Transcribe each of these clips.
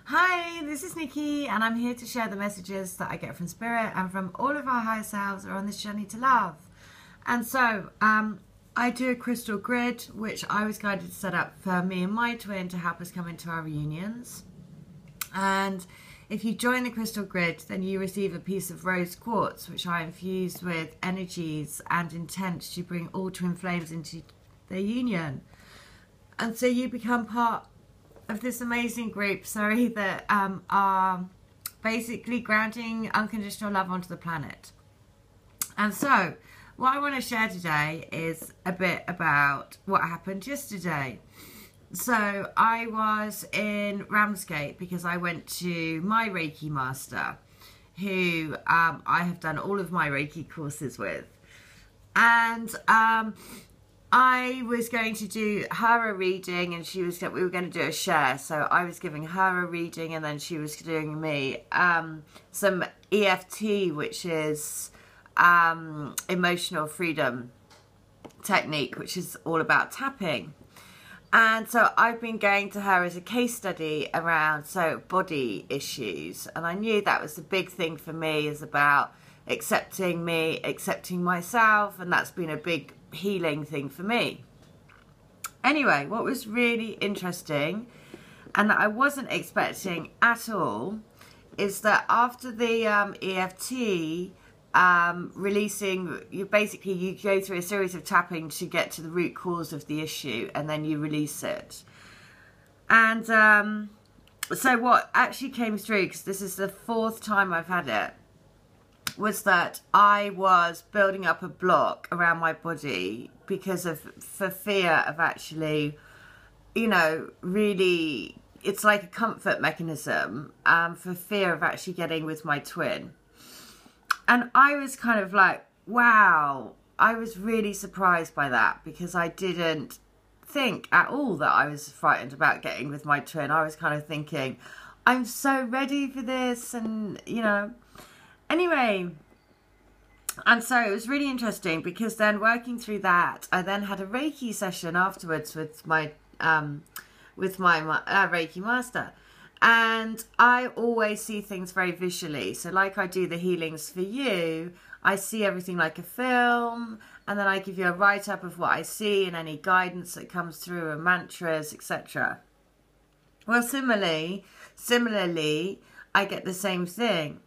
Hi, this is Nikki, and I'm here to share the messages that I get from Spirit and from all of our higher selves who are on this journey to love. And so, I do a crystal grid, which I was guided to set up for me and my twin to help us come into our reunions. And if you join the crystal grid, then you receive a piece of rose quartz, which I infuse with energies and intent to bring all twin flames into their union. And so you become part of this amazing group, that are basically grounding unconditional love onto the planet. And so what I want to share today is a bit about what happened yesterday. So I was in Ramsgate because I went to my Reiki master, who I have done all of my Reiki courses with. And I was going to do her a reading, and we were going to do a share. So I was giving her a reading, and then she was doing me some EFT, which is emotional freedom technique, which is all about tapping. And so I've been going to her as a case study around body issues, and I knew that was the big thing for me, is about accepting me, accepting myself, and that's been a big healing thing for me. Anyway, what was really interesting and that I wasn't expecting at all is that after the EFT releasing, you go through a series of tapping to get to the root cause of the issue, and then you release it. And so what actually came through, because this is the 4th time I've had it, was that I was building up a block around my body for fear of actually, really, it's like a comfort mechanism, for fear of actually getting with my twin. And I was kind of like, wow, I was really surprised by that, because I didn't think at all that I was frightened about getting with my twin. I was kind of thinking, I'm so ready for this, and anyway, and so it was really interesting, because then working through that, I then had a Reiki session afterwards with my Reiki master. And I always see things very visually. So like I do the healings for you, I see everything like a film, and then I give you a write-up of what I see and any guidance that comes through, and mantras, etc. Well, similarly, I get the same thing.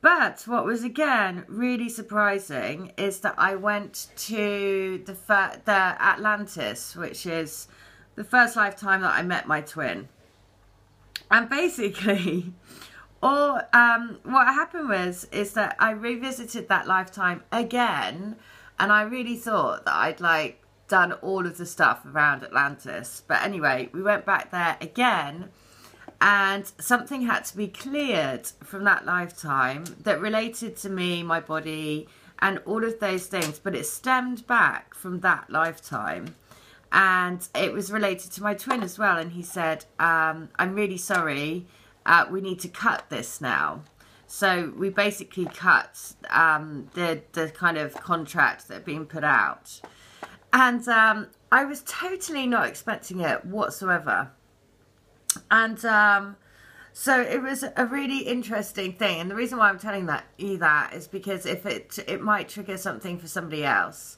But what was, again, really surprising is that I went to the Atlantis, which is the first lifetime that I met my twin. And basically, what happened is that I revisited that lifetime again, and I really thought that I'd done all of the stuff around Atlantis. But anyway, we went back there again, and something had to be cleared from that lifetime that related to me, my body, and all of those things. But it stemmed back from that lifetime. And it was related to my twin as well. And he said, I'm really sorry, we need to cut this now. So we basically cut the kind of contract that had been put out. And I was totally not expecting it whatsoever. And so it was a really interesting thing. And the reason why I'm telling you that is because it might trigger something for somebody else.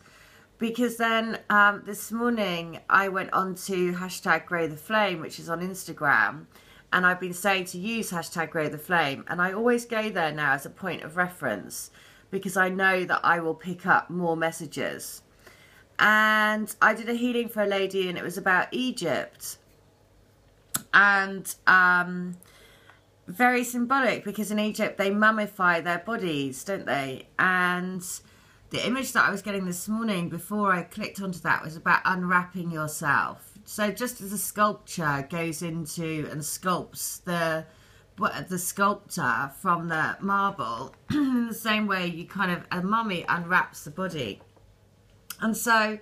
Because then this morning I went on to #GrowTheFlame, which is on Instagram, and I've been saying to use #GrowTheFlame, and I always go there now as a point of reference, because I know that I will pick up more messages. And I did a healing for a lady, and it was about Egypt, and very symbolic, because in Egypt they mummify their bodies, don't they? And the image that I was getting this morning before I clicked onto that was about unwrapping yourself. So just as a sculpture goes into and sculpts the sculptor from the marble, in the same way a mummy unwraps the body. And so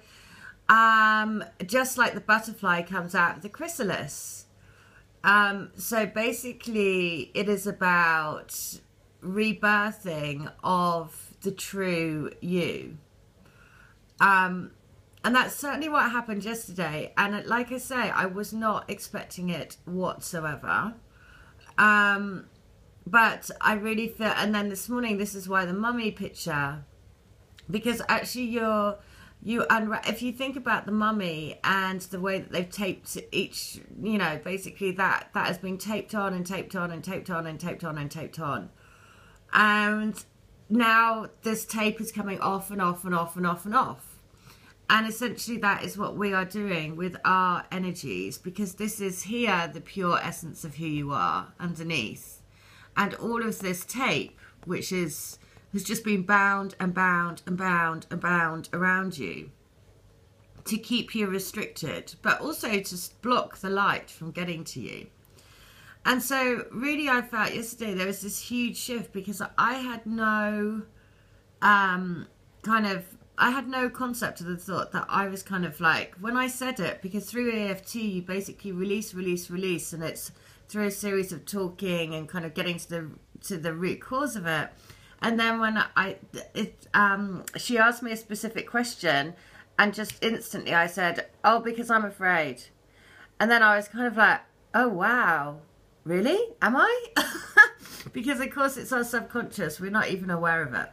just like the butterfly comes out of the chrysalis. So basically it is about rebirthing of the true you. And that's certainly what happened yesterday. And like I say, I was not expecting it whatsoever. But I really feel, and then this morning, this is why the mummy picture, because actually if you think about the mummy and the way that they've taped each, you know, basically that has been taped on and taped on and taped on and taped on and taped on. And now this tape is coming off and off and off and off and off. And essentially that is what we are doing with our energies, because this is here the pure essence of who you are underneath. And all of this tape, which has just been bound and bound and bound and bound around you to keep you restricted, but also to block the light from getting to you. And so really I felt yesterday there was this huge shift, because I had no I had no concept of the thought that I was kind of like, when I said it, because through EFT you basically release, and it's through a series of talking and kind of getting to the root cause of it. And then when she asked me a specific question, and just instantly I said, oh, because I'm afraid. And then I was kind of like, oh wow, really? Am I? Because of course it's our subconscious, we're not even aware of it.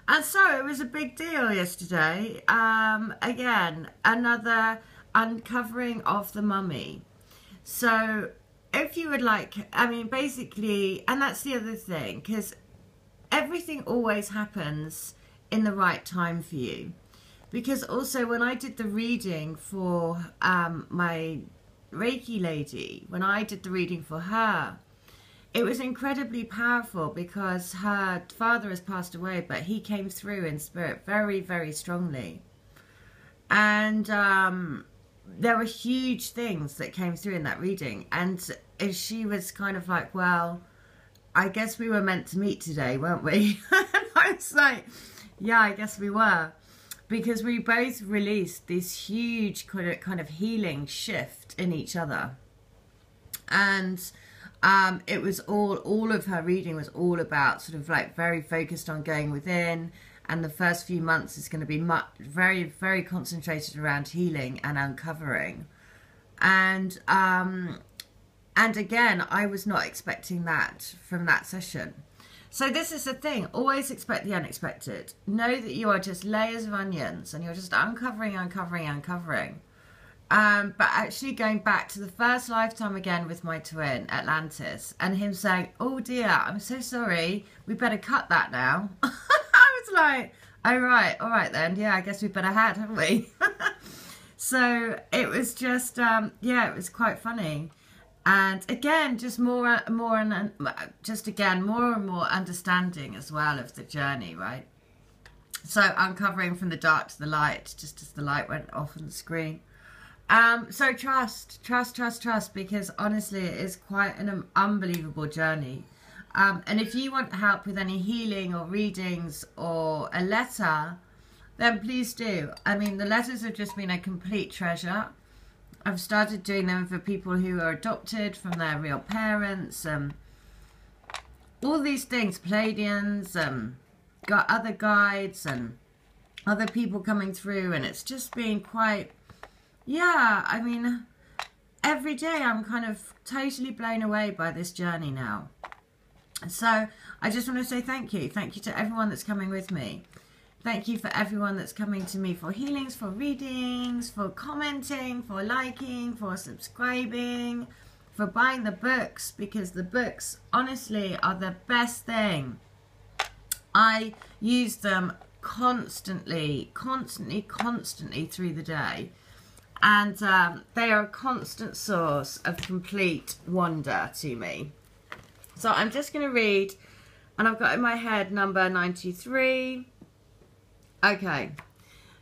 And so it was a big deal yesterday. Again, another uncovering of the mummy. So if you would like, I mean, basically, and that's the other thing, because everything always happens in the right time for you. Because also when I did the reading for my Reiki lady, when I did the reading for her, it was incredibly powerful, because her father has passed away, but he came through in spirit very, very strongly. And there were huge things that came through in that reading. And she was kind of like, well, I guess we were meant to meet today, weren't we? And I was like, yeah, I guess we were. Because we both released this huge kind of healing shift in each other. And it was all of her reading was all about sort of like very focused on going within. And the first few months is going to be very, very concentrated around healing and uncovering. And again, I was not expecting that from that session. So this is the thing. Always expect the unexpected. Know that you are just layers of onions and you're just uncovering, uncovering, uncovering. But actually going back to the first lifetime again with my twin, Atlantis, and him saying, oh dear, I'm so sorry. We better cut that now. I was like, oh right, all right then. Yeah, I guess we better had, haven't we? So it was just, yeah, it was quite funny. And again, just more and more understanding as well of the journey, right? So uncovering from the dark to the light, just as the light went off on the screen. So trust, because honestly, it is quite an unbelievable journey. And if you want help with any healing or readings or a letter, then please do. I mean, the letters have just been a complete treasure. I've started doing them for people who are adopted from their real parents. All these things, Pleiadians, got other guides and other people coming through. And it's just been quite, yeah, I mean, every day I'm kind of totally blown away by this journey now. So I just want to say thank you. Thank you to everyone that's coming with me. Thank you for everyone that's coming to me for healings, for readings, for commenting, for liking, for subscribing, for buying the books, because the books, honestly, are the best thing. I use them constantly through the day. And they are a constant source of complete wonder to me. So I'm just going to read, and I've got in my head number 93. Okay.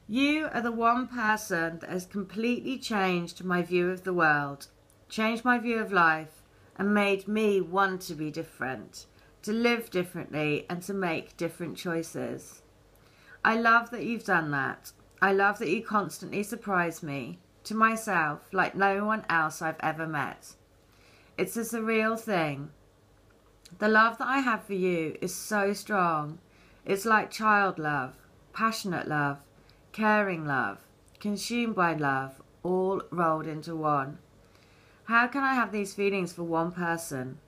You are the one person that has completely changed my view of the world, changed my view of life, and made me want to be different, to live differently, and to make different choices. I love that you've done that. I love that you constantly surprise me, to myself, like no one else I've ever met. It's a surreal thing. The love that I have for you is so strong. It's like child love, passionate love, caring love, consumed by love, all rolled into one. How can I have these feelings for one person?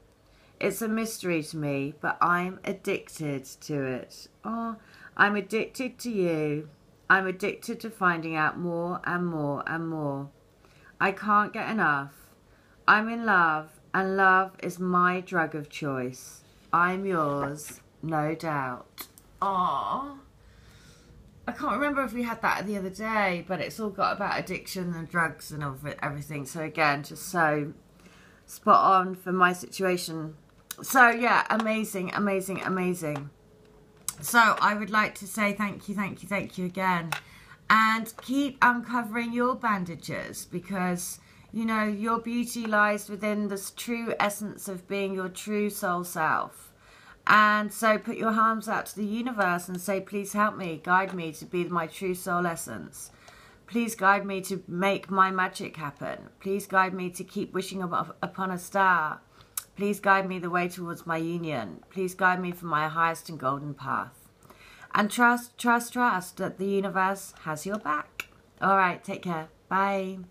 It's a mystery to me, but I'm addicted to it. Oh, I'm addicted to you. I'm addicted to finding out more and more and more. I can't get enough. I'm in love, and love is my drug of choice. I'm yours, no doubt. Aww. I can't remember if we had that the other day, but it's all got about addiction and drugs and everything. So again, just so spot on for my situation. So yeah, amazing, amazing, amazing. So I would like to say thank you again. And keep uncovering your bandages, because, you know, your beauty lies within this true essence of being your true soul self. And so put your arms out to the universe and say, please help me, guide me to be my true soul essence. Please guide me to make my magic happen. Please guide me to keep wishing upon a star. Please guide me the way towards my union. Please guide me for my highest and golden path. And trust that the universe has your back. All right, take care. Bye.